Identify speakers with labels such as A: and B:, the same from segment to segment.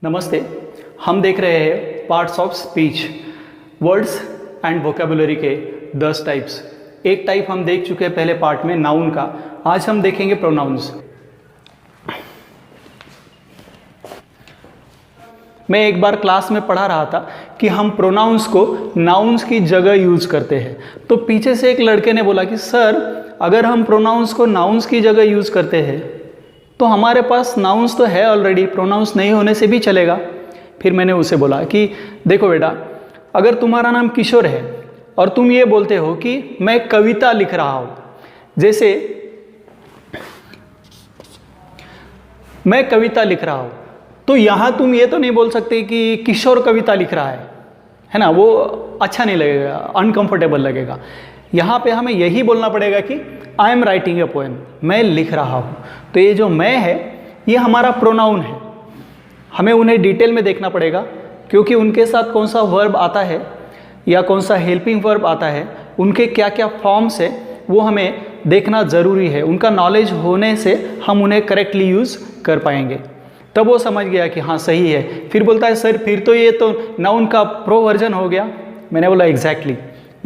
A: नमस्ते। हम देख रहे हैं parts of speech, words and vocabulary के 10 टाइप्स। एक टाइप हम देख चुके हैं पहले पार्ट में, नाउन का। आज हम देखेंगे प्रोनाउंस। मैं एक बार क्लास में पढ़ा रहा था कि हम प्रोनाउंस को नाउन्स की जगह यूज करते हैं। तो पीछे से एक लड़के ने बोला कि सर, अगर हम प्रोनाउंस को नाउन्स की जगह यूज करते हैं तो हमारे पास नाउन्स तो है ऑलरेडी, प्रोनाउंस नहीं होने से भी चलेगा। फिर मैंने उसे बोला कि देखो बेटा, अगर तुम्हारा नाम किशोर है और तुम ये बोलते हो कि मैं कविता लिख रहा हूँ, जैसे मैं कविता लिख रहा हूँ, तो यहाँ तुम ये तो नहीं बोल सकते कि किशोर कविता लिख रहा है ना, वो अच्छा नहीं लगेगा, अनकंफर्टेबल लगेगा। यहाँ पे हमें यही बोलना पड़ेगा कि I am writing a poem, मैं लिख रहा हूँ। तो ये जो मैं है, ये हमारा प्रोनाउन है। हमें उन्हें डिटेल में देखना पड़ेगा, क्योंकि उनके साथ कौन सा वर्ब आता है या कौन सा हेल्पिंग वर्ब आता है, उनके क्या क्या फॉर्म्स है, वो हमें देखना ज़रूरी है। उनका नॉलेज होने से हम उन्हें करेक्टली यूज़ कर पाएंगे। तब वो समझ गया कि हाँ सही है। फिर बोलता है सर, फिर तो ये तो नाउन का प्रो वर्जन हो गया। मैंने बोला एग्जैक्टली,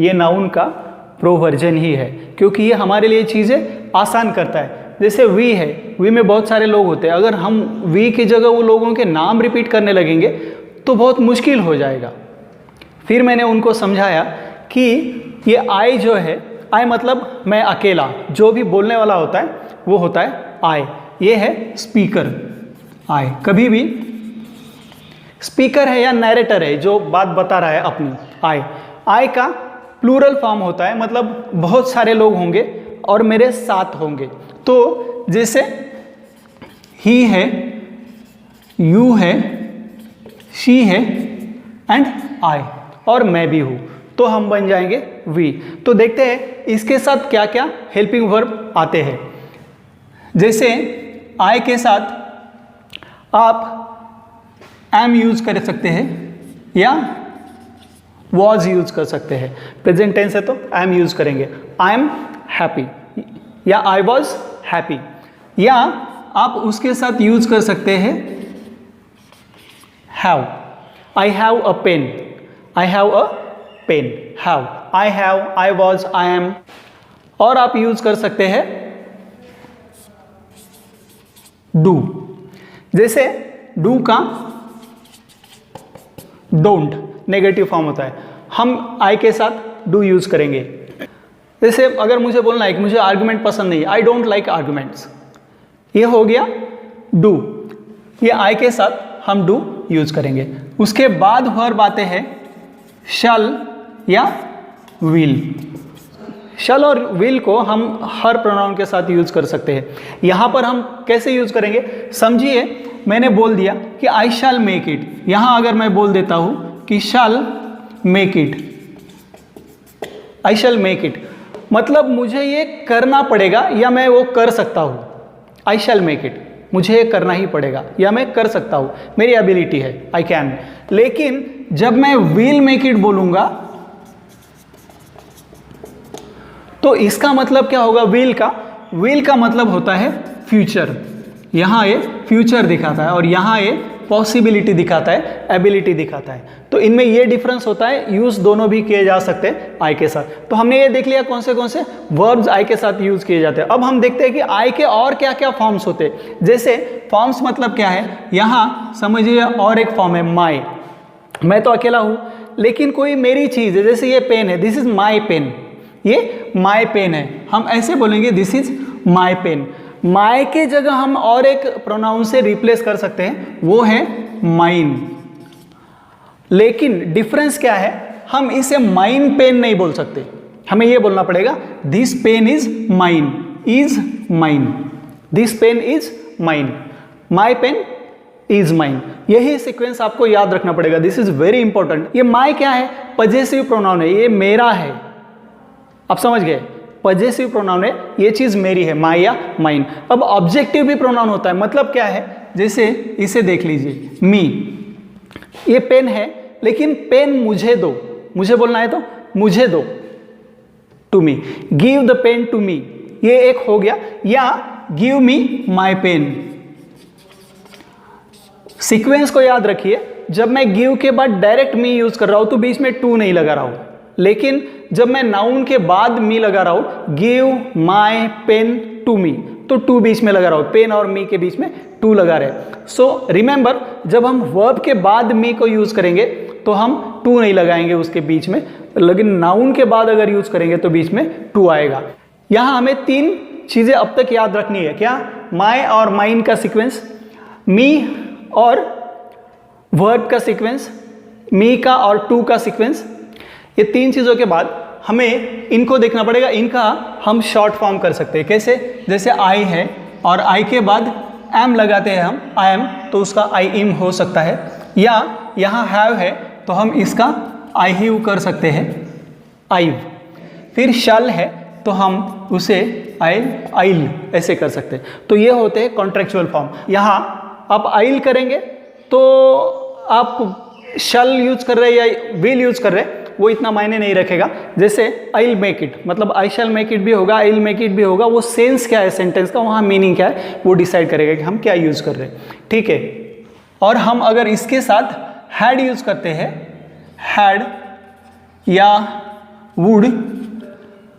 A: ये नाउन का प्रो वर्जन ही है, क्योंकि ये हमारे लिए चीज़ें आसान करता है। जैसे वी है, वी में बहुत सारे लोग होते हैं। अगर हम वी की जगह वो लोगों के नाम रिपीट करने लगेंगे तो बहुत मुश्किल हो जाएगा। फिर मैंने उनको समझाया कि ये आई जो है, आई मतलब मैं अकेला, जो भी बोलने वाला होता है वो होता है आई। ये है स्पीकर, आई। कभी भी स्पीकर है या नैरेटर है जो बात बता रहा है अपनी, आई। आई का प्लूरल फॉर्म होता है, मतलब बहुत सारे लोग होंगे और मेरे साथ होंगे। तो जैसे ही है, यू है, शी है एंड आई, और मैं भी हूँ, तो हम बन जाएंगे वी। तो देखते हैं इसके साथ क्या क्या हेल्पिंग वर्ब आते हैं। जैसे आई के साथ आप एम यूज कर सकते हैं या वॉज यूज कर सकते हैं। प्रेजेंट टेंस है तो एम यूज करेंगे, आई एम हैप्पी या आई वॉज हैप्पी। या आप उसके साथ यूज कर सकते हैं have, I have a pen, I have a pen, have, I have, I was, I am. और आप यूज कर सकते हैं डू। जैसे डू का डोंट नेगेटिव फॉर्म होता है, हम आई के साथ डू यूज करेंगे। जैसे अगर मुझे बोलना है कि मुझे आर्गुमेंट पसंद नहीं, आई डोंट लाइक आर्गुमेंट्स, ये हो गया डू। ये आई के साथ हम डू यूज करेंगे। उसके बाद वर्ब आते हैं शल या विल। शल और विल को हम हर प्रोनाउन के साथ यूज कर सकते हैं। यहाँ पर हम कैसे यूज करेंगे, समझिए। मैंने बोल दिया कि आई शैल मेक इट। यहाँ अगर मैं बोल देता हूँ कि शैल make it, I shell make it, मतलब मुझे ये करना पड़ेगा या मैं वो कर सकता हूँ। आई शैल मेक इट, मुझे ये करना ही पड़ेगा या मैं कर सकता हूँ, मेरी एबिलिटी है, आई कैन। लेकिन जब मैं विल मेक इट बोलूँगा तो इसका मतलब क्या होगा, विल का मतलब होता है फ्यूचर। यहाँ ये फ्यूचर दिखाता है और यहाँ ये पॉसिबिलिटी दिखाता है, एबिलिटी दिखाता है। तो इनमें ये डिफरेंस होता है। यूज दोनों भी किए जा सकते हैं आई के साथ। तो हमने ये देख लिया कौन से वर्ब्स आई के साथ यूज किए जाते हैं। अब हम देखते हैं कि आई के और क्या क्या फॉर्म्स होते हैं। जैसे फॉर्म्स मतलब क्या है, यहाँ समझिए और एक फॉर्म है माई। मैं तो अकेला हूँ, लेकिन कोई मेरी चीज़ है। जैसे ये पेन है, दिस इज माई पेन, ये माई पेन है। हम ऐसे बोलेंगे दिस इज माई पेन। माई के जगह हम और एक प्रोनाउन से रिप्लेस कर सकते हैं, वो है माइन। लेकिन डिफरेंस क्या है, हम इसे माइन पेन नहीं बोल सकते। हमें ये बोलना पड़ेगा this pen is mine, is mine, this pen is mine, my pen is mine. यही सीक्वेंस आपको याद रखना पड़ेगा। This is very important. ये माई क्या है, पजेसिव प्रोनाउन है, ये मेरा है। आप समझ गए, पजेसिव प्रोनाउन है, ये चीज़ मेरी है, माई या माइन। अब ऑब्जेक्टिव भी प्रोनाउन होता है, मतलब क्या है, जैसे इसे देख लीजिए, मी। ये पेन है, लेकिन पेन मुझे दो, मुझे बोलना है तो मुझे दो, to me, give the pen to me, ये एक हो गया। या give me my pen, sequence को याद रखिए, जब मैं गिव के बाद डायरेक्ट मी यूज कर रहा हूं तो बीच में टू नहीं लगा रहा हूं, लेकिन जब मैं नाउन के बाद मी लगा रहा हूं, give my pen to me, तो टू बीच में लगा रहा हूं, पेन और मी के बीच में टू लगा रहे। सो रिमेंबर, जब हम वर्ब के बाद मी को यूज करेंगे तो हम टू नहीं लगाएंगे उसके बीच में, लेकिन नाउन के बाद अगर यूज करेंगे तो बीच में टू आएगा। यहां हमें तीन चीजें अब तक याद रखनी है। क्या? माई और माइन का सीक्वेंस, मी और वर्ब का सीक्वेंस, मी का और टू का सीक्वेंस। ये तीन चीज़ों के बाद हमें इनको देखना पड़ेगा, इनका हम शॉर्ट फॉर्म कर सकते हैं। कैसे? जैसे आई है और आई के बाद एम लगाते हैं हम, आई एम, तो उसका आई इम हो सकता है, या यहाँ हैव है तो हम इसका आई हैव कर सकते हैं, आईव। फिर शल है तो हम उसे आइल ऐसे कर सकते हैं। तो ये होते हैं कॉन्ट्रेक्चुअल फॉर्म। यहाँ आप आइल करेंगे तो आप शल यूज कर रहे हैं या विल यूज कर रहे हैं वो इतना मायने नहीं रखेगा। जैसे आइल मेक इट, मतलब आई शैल मेक इट भी होगा, आइल मेक इट भी होगा, वो सेंस क्या है सेंटेंस का, वहाँ मीनिंग क्या है वो डिसाइड करेगा कि हम क्या यूज कर रहे हैं। ठीक है। और हम अगर इसके साथ हैड यूज करते हैं, हैड या वुड,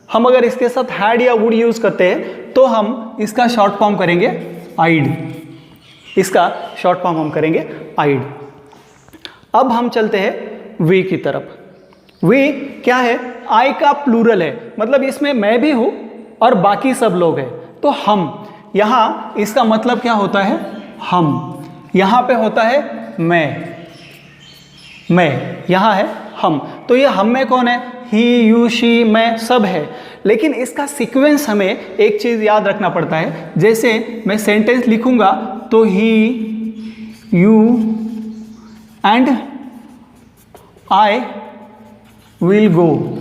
A: हम अगर इसके साथ हैड या वुड यूज करते हैं तो हम इसका शॉर्ट फॉर्म करेंगे आइड, इसका शॉर्ट फॉर्म हम करेंगे आइड। अब हम चलते हैं वी की तरफ। वी क्या है? आई का प्लूरल है, मतलब इसमें मैं भी हूं और बाकी सब लोग हैं, तो हम, यहां इसका मतलब क्या होता है? हम। यहां पे होता है मैं, यहां है हम, तो ये हम में कौन है? ही, यू, शी, मैं, सब है। लेकिन इसका सीक्वेंस हमें एक चीज याद रखना पड़ता है। जैसे मैं सेंटेंस लिखूंगा तो he, you and I will go,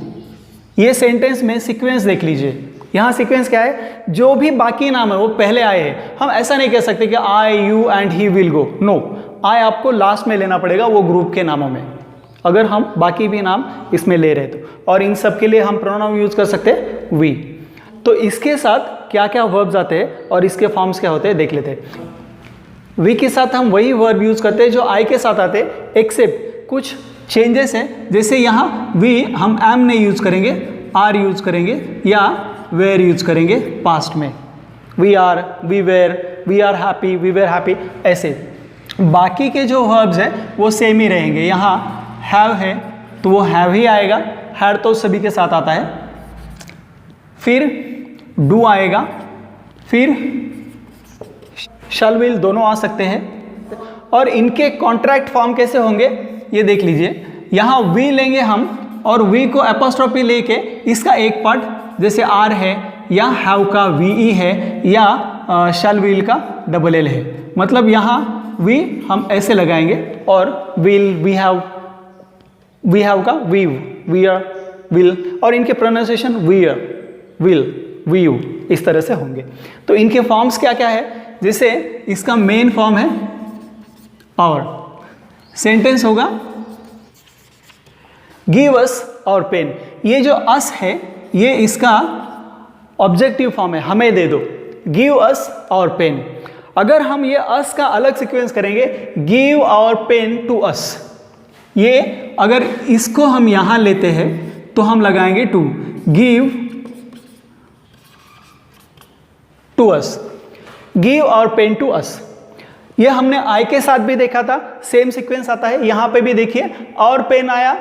A: ये सेंटेंस में सीक्वेंस देख लीजिए। यहाँ सीक्वेंस क्या है? जो भी बाकी नाम है वो पहले आए हैं। हम ऐसा नहीं कह सकते कि I, you and he will go, no, I आपको लास्ट में लेना पड़ेगा वो ग्रुप के नामों में, अगर हम बाकी भी नाम इसमें ले रहे तो। और इन सब के लिए हम प्रोनाउन यूज कर सकते हैं वी। तो इसके साथ क्या क्या वर्ब्स आते हैं और इसके फॉर्म्स क्या होते हैं देख लेते हैं। वी के साथ हम वही वर्ब यूज करते हैं जो आई के साथ आते हैं, एक्सेप्ट कुछ चेंजेस हैं। जैसे यहाँ वी हम एम नहीं यूज करेंगे, आर यूज करेंगे, या वेयर यूज करेंगे पास्ट में। We are, we were, we are happy, we were happy, ऐसे। बाकी के जो वर्ब्स हैं वो सेम ही रहेंगे। यहाँ हैव है तो वो हैव ही आएगा, हैड तो सभी के साथ आता है। फिर डू आएगा, फिर शल विल दोनों आ सकते हैं। और इनके कॉन्ट्रैक्ट फॉर्म कैसे होंगे ये देख लीजिए। यहाँ वी लेंगे हम और वी को एपोस्ट्रोफी लेके इसका एक पार्ट, जैसे आर है या हैव का वी ई है या शल विल का डबल एल है, मतलब यहाँ वी हम ऐसे लगाएंगे और विल, वी हैव का वी, वी आर, विल, और इनके pronunciation we are, will, we you, इस तरह से होंगे। तो इनके फॉर्म्स क्या क्या है? जैसे इसका मेन फॉर्म है और सेंटेंस होगा गिव अस और पेन। ये जो अस है ये इसका ऑब्जेक्टिव फॉर्म है, हमें दे दो, गिव अस और पेन। अगर हम ये अस का अलग सीक्वेंस करेंगे, गिव और पेन टू अस, ये अगर इसको हम यहां लेते हैं तो हम लगाएंगे to, give to us, give और पेन टू अस। ये हमने आई के साथ भी देखा था, सेम सीक्वेंस आता है। यहां पे भी देखिए, और पेन आया,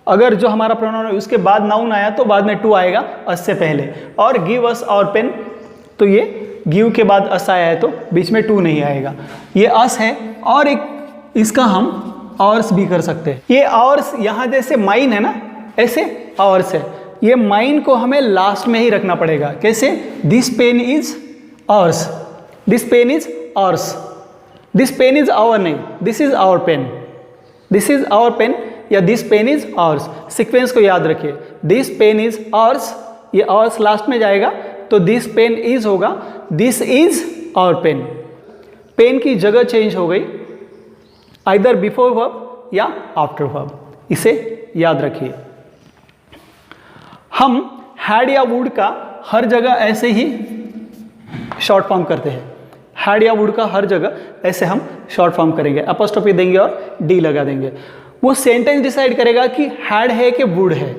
A: अगर जो हमारा प्रोनाउन है उसके बाद नाउन आया तो बाद में टू आएगा अस से पहले। और गिव अस और पेन, तो ये गिव के बाद अस आया है तो बीच में टू नहीं आएगा, ये अस है। और एक इसका हम ऑर्स भी कर सकते हैं। ये ऑर्स यहाँ जैसे माइन है ना, ऐसे ऑर्स है, ये माइन को हमें लास्ट में ही रखना पड़ेगा। कैसे? This pen is ours, this pen is ours, this pen is our नहीं, this is our pen, this is our pen या this pen is ours. Sequence को याद रखिए, दिस पेन इज ऑर्स, ये ऑर्स लास्ट में जाएगा तो दिस पेन इज होगा, this is our pen. Pen की जगह चेंज हो गई, आइदर बिफोर वर्ब या आफ्टर वर्ब, इसे याद रखिए। हम हैड या वुड का हर जगह ऐसे ही शॉर्ट फॉर्म करते हैं। हैड या वुड का हर जगह ऐसे हम शॉर्ट फॉर्म करेंगे, अपॉस्ट्रोफी देंगे और डी लगा देंगे। वो सेंटेंस डिसाइड करेगा कि हैड है कि वुड है।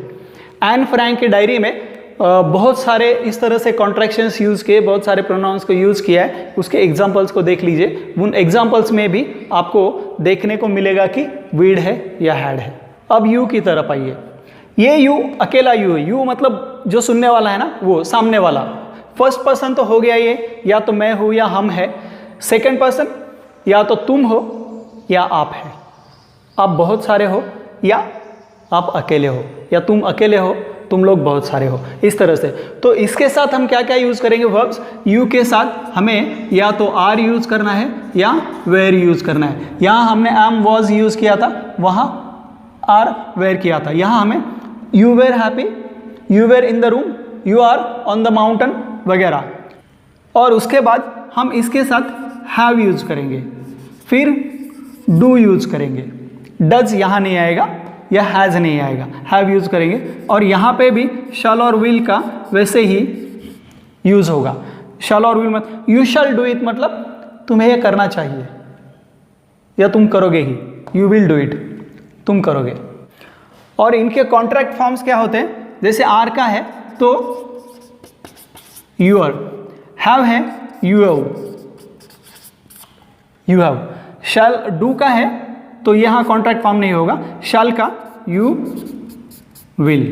A: एन फ्रैंक की डायरी में बहुत सारे इस तरह से कॉन्ट्रैक्शंस यूज़ किए, बहुत सारे प्रोनाउंस को यूज़ किया है। उसके एग्जाम्पल्स को देख लीजिए, उन एग्जाम्पल्स में भी आपको देखने को मिलेगा कि वीड है या हैड है। अब यू की तरफ आइए। ये यू अकेला यू है। यू मतलब जो सुनने वाला है ना, वो सामने वाला। फर्स्ट पर्सन तो हो गया ये, या तो मैं हूँ या हम है। सेकंड पर्सन या तो तुम हो या आप है। आप बहुत सारे हो या आप अकेले हो, या तुम अकेले हो तुम लोग बहुत सारे हो, इस तरह से। तो इसके साथ हम क्या क्या यूज़ करेंगे वर्ब्स? यू के साथ हमें या तो आर यूज़ करना है या वेयर यूज़ करना है। यहाँ हमने एम वॉज यूज़ किया था, वहाँ आर वेयर किया था। यहाँ हमें you were happy, you were in the room, you are on the mountain वगैरह। और उसके बाद हम इसके साथ हैव यूज़ करेंगे, फिर डू यूज़ करेंगे। डज यहाँ नहीं आएगा या हैज़ नहीं आएगा, हैव यूज़ करेंगे। और यहाँ पे भी शैल और विल का वैसे ही यूज़ होगा। शैल और विल मतलब यू शैल डू इट, मतलब तुम्हें ये करना चाहिए या तुम करोगे ही। यू विल डू इट, तुम करोगे। और इनके कॉन्ट्रैक्ट फॉर्म्स क्या होते हैं? जैसे आर का है तो यूर, हैव है यू हैव। शैल डू का है तो यहाँ कॉन्ट्रैक्ट फॉर्म नहीं होगा, शैल का यू विल,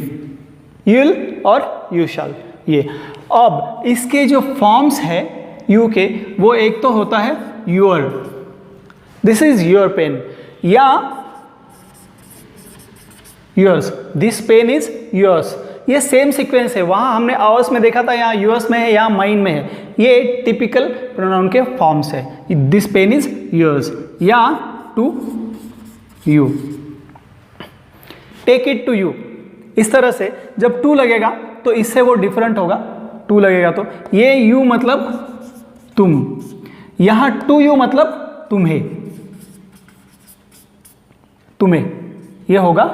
A: यूल और यू शैल। ये अब इसके जो फॉर्म्स है यू के, वो एक तो होता है your, this is your pen, या yours, this pen is yours. ये सेम सीक्वेंस है, वहाँ हमने आवर्स में देखा था, यहाँ यूएस में है, यहाँ माइन में है। ये टिपिकल प्रोनाउन के फॉर्म्स है, दिस पेन इज योर्स या to you, take it to you. इस तरह से जब टू लगेगा तो इससे वो डिफरेंट होगा। टू लगेगा तो ये यू मतलब तुम, यहाँ टू यू मतलब तुम्हें, तुम्हें, ये होगा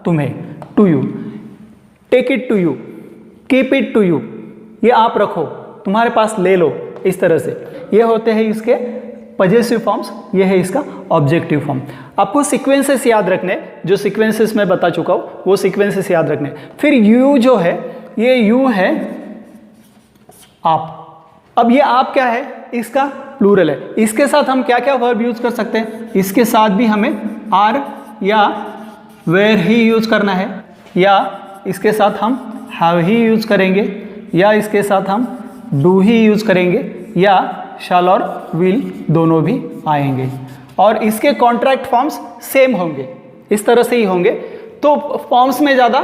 A: तुम्हें, to you. Take it to you, keep it to you, ये आप रखो, तुम्हारे पास ले लो, इस तरह से। ये होते हैं इसके पजेसिव फॉर्म्स, ये है इसका ऑब्जेक्टिव फॉर्म। आपको सीक्वेंसेस याद रखने, जो सीक्वेंसेस मैं बता चुका हूँ वो सीक्वेंसेस याद रखने। फिर यू जो है, ये यू है आप। अब ये आप क्या है? इसका प्लूरल है। इसके साथ हम क्या क्या वर्ब यूज कर सकते हैं? इसके साथ भी हमें आर या वेयर ही यूज करना है, या इसके साथ हम हैव ही यूज करेंगे, या इसके साथ हम डू ही यूज करेंगे, या शैल और विल दोनों भी आएंगे। और इसके कॉन्ट्रैक्ट फॉर्म्स सेम होंगे, इस तरह से ही होंगे। तो फॉर्म्स में ज़्यादा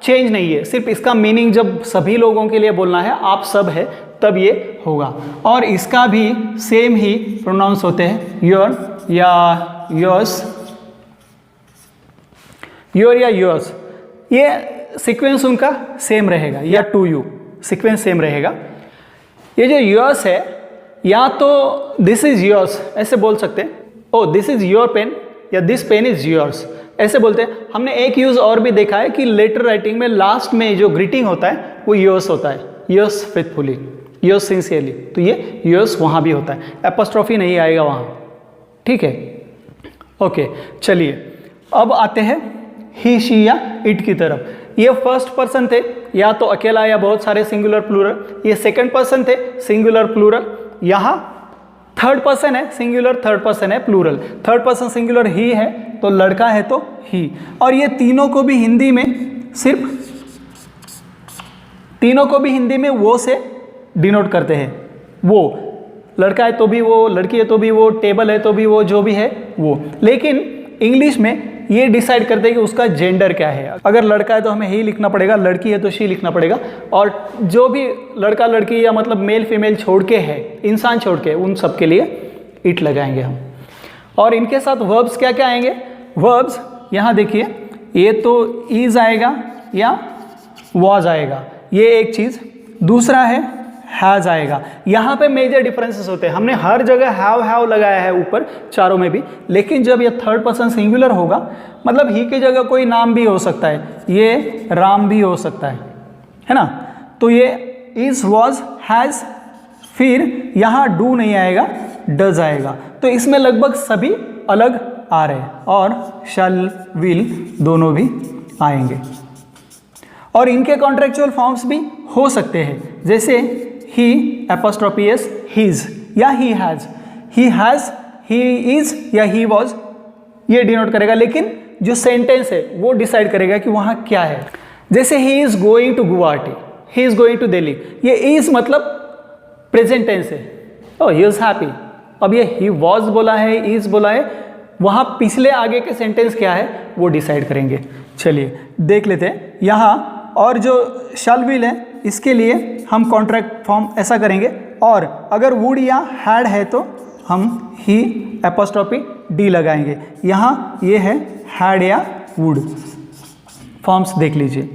A: चेंज नहीं है, सिर्फ इसका मीनिंग जब सभी लोगों के लिए बोलना है, आप सब है, तब ये होगा। और इसका भी सेम ही प्रोनाउंस होते हैं, योर या योर्स, योर या योर्स। ये सीक्वेंस उनका सेम रहेगा, या टू यू सीक्वेंस सेम रहेगा। ये जो योर्स है, या तो दिस इज योर्स ऐसे बोल सकते हैं, ओ दिस इज योर पेन, या दिस पेन इज योर्स ऐसे बोलते हैं। हमने एक यूज और भी देखा है कि लेटर राइटिंग में लास्ट में जो ग्रीटिंग होता है वो योर्स होता है, योर्स फेथफुली, योर्स सिंसियरली। तो ये योर्स वहाँ भी होता है, एपोस्ट्रोफी नहीं आएगा वहाँ, ठीक है। ओके, चलिए अब आते हैं ही, शी या इट की तरफ। ये फर्स्ट पर्सन थे, या तो अकेला या बहुत सारे, सिंगुलर प्लूरल। ये सेकंड पर्सन थे, सिंगुलर प्लूरल। यहाँ थर्ड पर्सन है, सिंगुलर, थर्ड पर्सन है प्लूरल। थर्ड पर्सन सिंगुलर ही है, तो लड़का है तो ही। और ये तीनों को भी हिंदी में सिर्फ, तीनों को भी हिंदी में वो से डिनोट करते हैं। वो लड़का है तो भी वो, लड़की है तो भी वो, टेबल है तो भी वो, जो भी है वो। लेकिन इंग्लिश में ये डिसाइड करते हैं कि उसका जेंडर क्या है। अगर लड़का है तो हमें ही लिखना पड़ेगा, लड़की है तो शी लिखना पड़ेगा। और जो भी लड़का लड़की या मतलब मेल फीमेल छोड़ के है, इंसान छोड़ के, उन सब के लिए इट लगाएंगे हम। और इनके साथ वर्ब्स क्या क्या आएंगे? वर्ब्स यहाँ देखिए, ये तो इज आएगा या वॉज आएगा, ये एक चीज़। दूसरा है हैज़ आएगा। यहाँ पे मेजर डिफरेंसेस होते हैं। हमने हर जगह हैव लगाया है ऊपर चारों में भी, लेकिन जब ये थर्ड पर्सन सिंगुलर होगा, मतलब ही की जगह कोई नाम भी हो सकता है, ये राम भी हो सकता है ना। तो ये इज, वॉज, हैज़। फिर यहाँ डू नहीं आएगा, डज आएगा। तो इसमें लगभग सभी अलग आ रहे हैं और शैल विल दोनों भी आएंगे। और इनके कॉन्ट्रेक्चुअल फॉर्म्स भी हो सकते हैं, जैसे ही एपोस्ट्रोफी एस हीज या ही हैज़, ही इज या ही वॉज, ये डिनोट करेगा, लेकिन जो सेंटेंस है वो डिसाइड करेगा कि वहाँ क्या है। जैसे he is going to Guwahati, he is going to Delhi, ये इज मतलब प्रेजेंट टेंस है, ओ ही इज हैप्पी। अब ये ही वॉज बोला है, इज बोला है, वहाँ पिछले आगे के सेंटेंस क्या है वो डिसाइड करेंगे। चलिए देख लेते हैं यहाँ। और जो शैल विल है इसके लिए हम कॉन्ट्रैक्ट फॉर्म ऐसा करेंगे, और अगर वुड या हैड है तो हम ही एपोस्ट्रोफी डी लगाएंगे। यहाँ ये है हैड या वुड। फॉर्म्स देख लीजिए।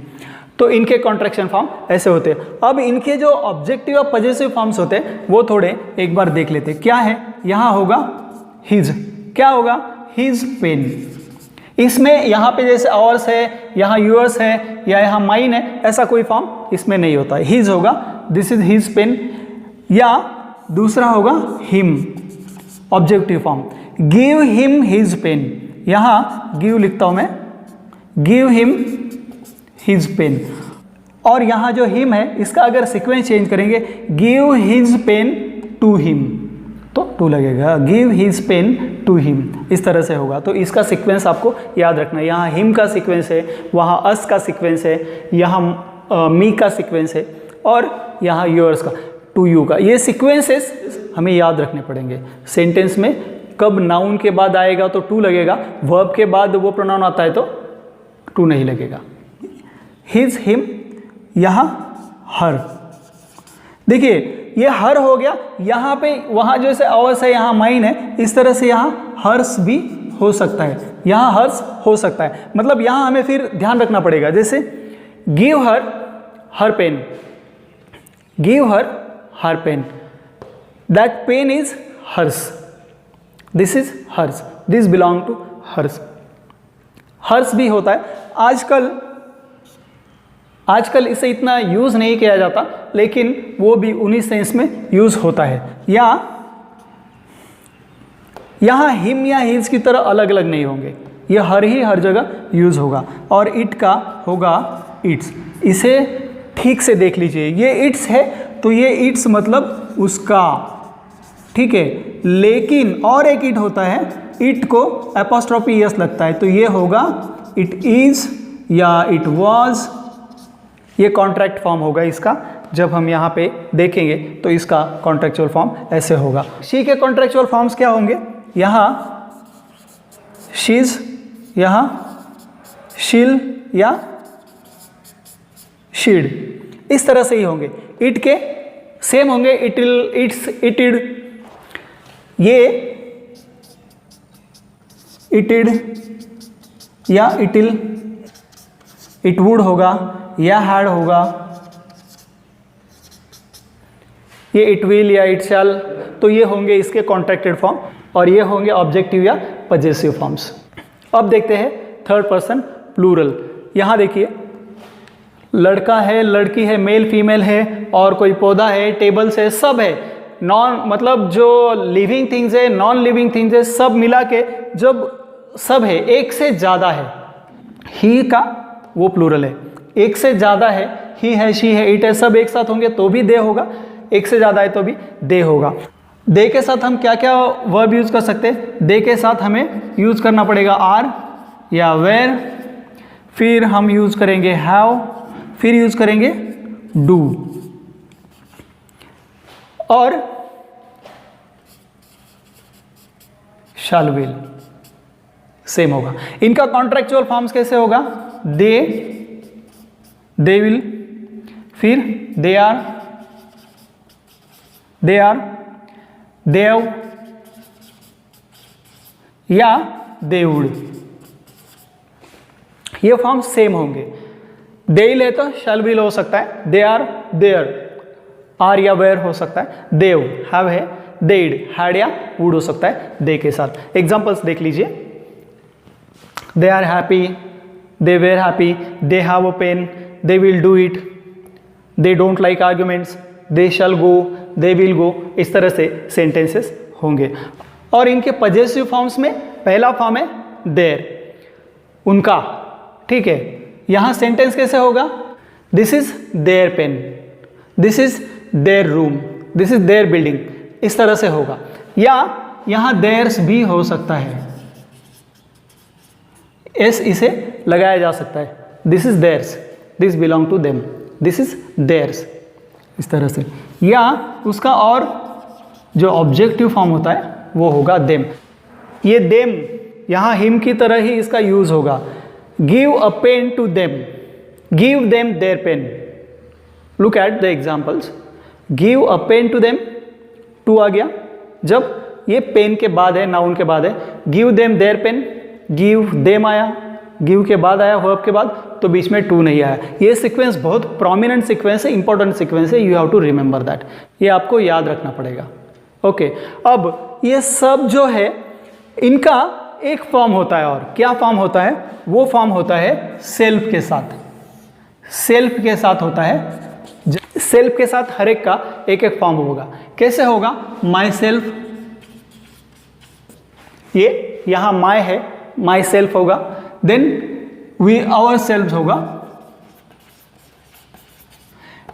A: तो इनके कॉन्ट्रैक्शन फॉर्म ऐसे होते हैं। अब इनके जो ऑब्जेक्टिव और पजेसिव फॉर्म्स होते हैं वो थोड़े एक बार देख लेते हैं। क्या है, यहाँ होगा हिज, क्या होगा हिज पेन। इसमें यहाँ पे जैसे आवर्स है, यहाँ यूअर्स है या यहाँ माइन है, ऐसा कोई फॉर्म इसमें नहीं होता है। हिज होगा, दिस इज हिज पेन। या दूसरा होगा him, objective form, give him his pen. यहाँ गिव लिखता हूँ मैं, गिव हिम हिज पेन। और यहाँ जो हिम है इसका अगर सीक्वेंस चेंज करेंगे, give his pen to him, तो टू लगेगा, give his pen to him, इस तरह से होगा। तो इसका सीक्वेंस आपको याद रखना है। यहाँ हिम का सीक्वेंस है, वहाँ अस का सीक्वेंस है, यहाँ मी का सीक्वेंस है, और यहाँ योर्स का, टू यू का। ये सीक्वेंसेस हमें याद रखने पड़ेंगे। सेंटेंस में कब नाउन के बाद आएगा तो टू लगेगा, वर्ब के बाद वो प्रोनाउन आता है तो टू नहीं लगेगा। हिज, हिम, यहाँ हर। देखिए ये हर हो गया, यहाँ पे वहाँ जैसे अवर्स है, यहाँ माइन है, इस तरह से यहाँ हर्स भी हो सकता है, यहाँ हर्स हो सकता है। मतलब यहाँ हमें फिर ध्यान रखना पड़ेगा। जैसे give her her pen, give her her pen, that pen is hers, this is hers, this belong to hers. Hers भी होता है। आजकल इसे इतना यूज़ नहीं किया जाता, लेकिन वो भी उन्हीं सेंस में यूज़ होता है। या यहाँ हिम या हिज की तरह अलग अलग नहीं होंगे, ये हर ही हर जगह यूज़ होगा। और इट का होगा इट्स। इसे ठीक से देख लीजिए, ये इट्स है तो ये इट्स मतलब उसका, ठीक है। लेकिन और एक इट होता है, इट को एपोस्ट्रोफी एस लगता है तो ये होगा इट इज या इट वाज। ये कॉन्ट्रैक्ट फॉर्म होगा इसका। जब हम यहाँ पे देखेंगे तो इसका कॉन्ट्रेक्चुअल फॉर्म ऐसे होगा। शी के कॉन्ट्रेक्चुअल फॉर्म्स क्या होंगे, यहाँ शीज, यहाँ शील या शीड, इस तरह से ही होंगे। इट के सेम होंगे, इटिल, इट्स, इटिड, ये इटिड या इटिल, इट वुड होगा या हैड होगा, ये इट विल या इट शैल। तो ये होंगे इसके कॉन्ट्रैक्टेड फॉर्म, और ये होंगे ऑब्जेक्टिव या पजेसिव फॉर्म्स। अब देखते हैं थर्ड पर्सन प्लूरल। यहाँ देखिए लड़का है, लड़की है, मेल फीमेल है, और कोई पौधा है, टेबल्स है, सब है। नॉन मतलब जो लिविंग थिंग्स है, नॉन लिविंग थिंग्स है, सब मिला के जब सब है, एक से ज़्यादा है, ही का वो प्लूरल है। एक से ज़्यादा है, ही है, शी है, इट है, सब एक साथ होंगे तो भी दे होगा, एक से ज़्यादा है तो भी दे होगा। दे के साथ हम क्या क्या वर्ब यूज़ कर सकते हैं, दे के साथ हमें यूज़ करना पड़ेगा आर या वेर, फिर हम यूज़ करेंगे हैव, फिर यूज़ करेंगे डू, और शैल विल सेम होगा। इनका कॉन्ट्रेक्चुअल फॉर्म्स कैसे होगा, दे, दे विल, फिर दे आर, देव या दे वुड, ये फॉर्म सेम होंगे। दे विल है तो शैल विल हो सकता है, दे आर, देयर, आर या वेयर हो सकता है, देव, हैव है, देड, हैड या वुड हो सकता है दे के साथ। एग्जांपल्स देख लीजिए, they are happy, they were happy, they have a pen, they will do it, they don't like arguments, they shall go, they will go, इस तरह से सेंटेंसेस होंगे। और इनके पजेसिव फॉर्म्स में पहला फॉर्म है देयर, उनका, ठीक है। यहाँ सेंटेंस कैसे होगा? This is their pen, this is their room, this is their building, इस तरह से होगा। या यहाँ देयर्स भी हो सकता है, एस इसे लगाया जा सकता है, this is theirs, this belong to them, this is theirs, इस तरह से। या उसका और जो ऑब्जेक्टिव फॉर्म होता है वो होगा देम। ये देम यहाँ हिम की तरह ही इसका यूज होगा। Give a pen to them, give them their pen. Look at the examples. Give a pen to them, to आ गया जब ये पेन के बाद है, नाउन के बाद है। Give them their pen, give them आया, गिव के बाद आया वर्ब के बाद, तो बीच में टू नहीं आया। ये सीक्वेंस बहुत प्रोमिनेंट सीक्वेंस है, इंपॉर्टेंट सीक्वेंस है, you have to remember that, ये आपको याद रखना पड़ेगा। ओके, अब ये सब जो है इनका एक फॉर्म होता है, और क्या फॉर्म होता है? वो फॉर्म होता है सेल्फ के साथ, सेल्फ के साथ होता है। सेल्फ के साथ हर एक का एक एक फॉर्म होगा। कैसे होगा? माई सेल्फ, ये यहां माई है, माई सेल्फ होगा। देन वी आवर सेल्फ होगा।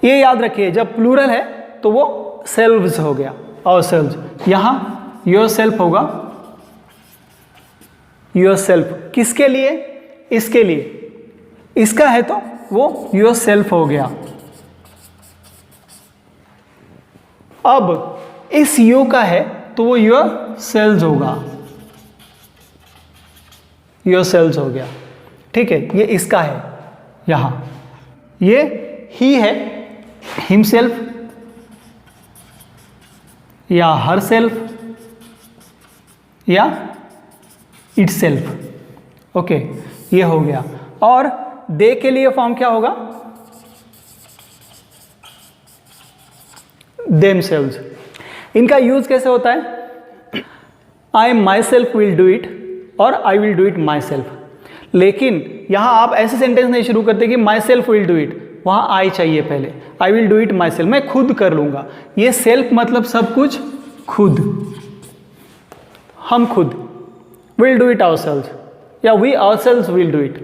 A: ये याद रखिए, जब प्लूरल है तो वो सेल्व्स हो गया, आवर सेल्व्स। यहां योर सेल्फ होगा, योर सेल्फ किसके लिए? इसके लिए, इसका है तो वो योर सेल्फ हो गया। अब इस यू का है तो वो योर सेल्स होगा, योर सेल्स हो गया, ठीक है। ये इसका है, यहां ये ही है, हिमसेल्फ या हर सेल्फ या इटसेल्फ। ओके, ये हो गया। और दे के लिए फॉर्म क्या होगा? देमसेल्व्स। इनका यूज कैसे होता है? I myself will do it और I will do it myself. लेकिन यहां आप ऐसे सेंटेंस नहीं शुरू करते कि myself will do it, वहां आई चाहिए पहले। I will do it myself, मैं खुद कर लूंगा। ये सेल्फ मतलब सब कुछ खुद, हम खुद। Will do it ourselves या we ourselves will do it.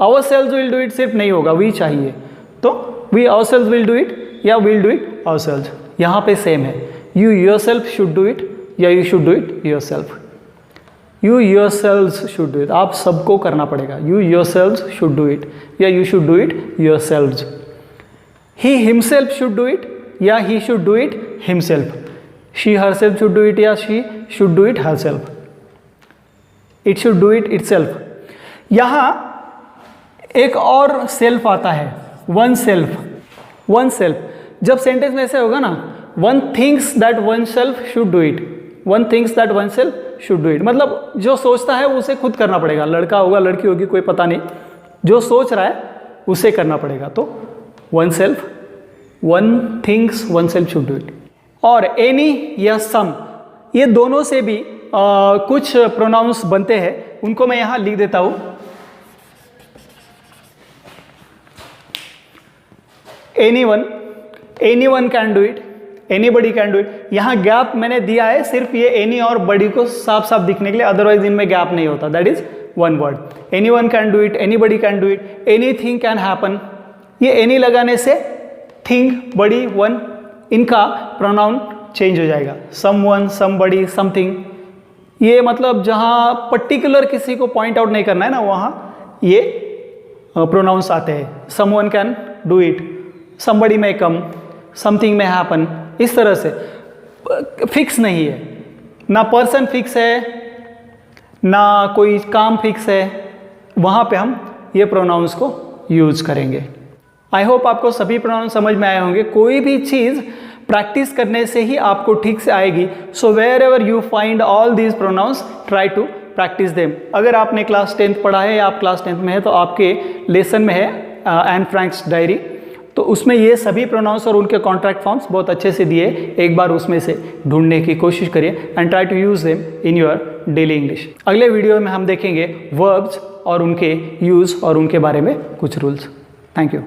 A: Ourselves will do it सिर्फ नहीं होगा, वी चाहिए, तो we ourselves will do it या will do it ourselves. यहां पे सेम है, you yourself should do it या you should do it yourself. You yourselves should do it, आप सबको करना पड़ेगा। You yourselves should do it या you should do it yourselves. He himself should do it या he should do it himself. She herself should do it या she should do it herself. It should do it itself. यहां एक और self आता है, oneself. Oneself जब sentence में ऐसे होगा ना, one thinks that oneself should do it, one thinks that oneself should do it, मतलब जो सोचता है उसे खुद करना पड़ेगा। लड़का होगा लड़की होगी कोई पता नहीं, जो सोच रहा है उसे करना पड़ेगा। तो one self, one thinks one self should do it. और एनी या सम, ये दोनों से भी कुछ प्रोनाउंस बनते हैं, उनको मैं यहां लिख देता हूं। Anyone, anyone can do it, anybody can do it. यहां गैप मैंने दिया है सिर्फ ये एनी और बडी को साफ साफ दिखने के लिए, अदरवाइज इनमें गैप नहीं होता। That is one word. Anyone can do it, anybody can do it, anything can happen. ये एनी लगाने से थिंग, बडी, वन, इनका प्रोनाउन चेंज हो जाएगा। Someone, somebody, something. ये मतलब जहां पर्टिकुलर किसी को पॉइंट आउट नहीं करना है ना, वहां ये प्रोनाउंस आते हैं। Someone can do it, somebody में कम, समथिंग में हैपन, इस तरह से। फिक्स नहीं है, ना पर्सन फिक्स है ना कोई काम फिक्स है, वहां पे हम ये प्रोनाउंस को यूज करेंगे। आई होप आपको सभी प्रोनाउंस समझ में आए होंगे। कोई भी चीज़ प्रैक्टिस करने से ही आपको ठीक से आएगी। So wherever you find all these pronouns, try to practice them. अगर आपने क्लास 10th पढ़ा है या आप क्लास 10th में है तो आपके लेसन में है एन फ्रैंक्स डायरी, तो उसमें ये सभी प्रोनाउंस और उनके कॉन्ट्रैक्ट फॉर्म्स बहुत अच्छे से दिए। एक बार उसमें से ढूंढने की कोशिश करिए and try to use them in your daily English. अगले वीडियो में हम देखेंगे वर्ब्स और उनके यूज और उनके बारे में कुछ रूल्स। Thank you.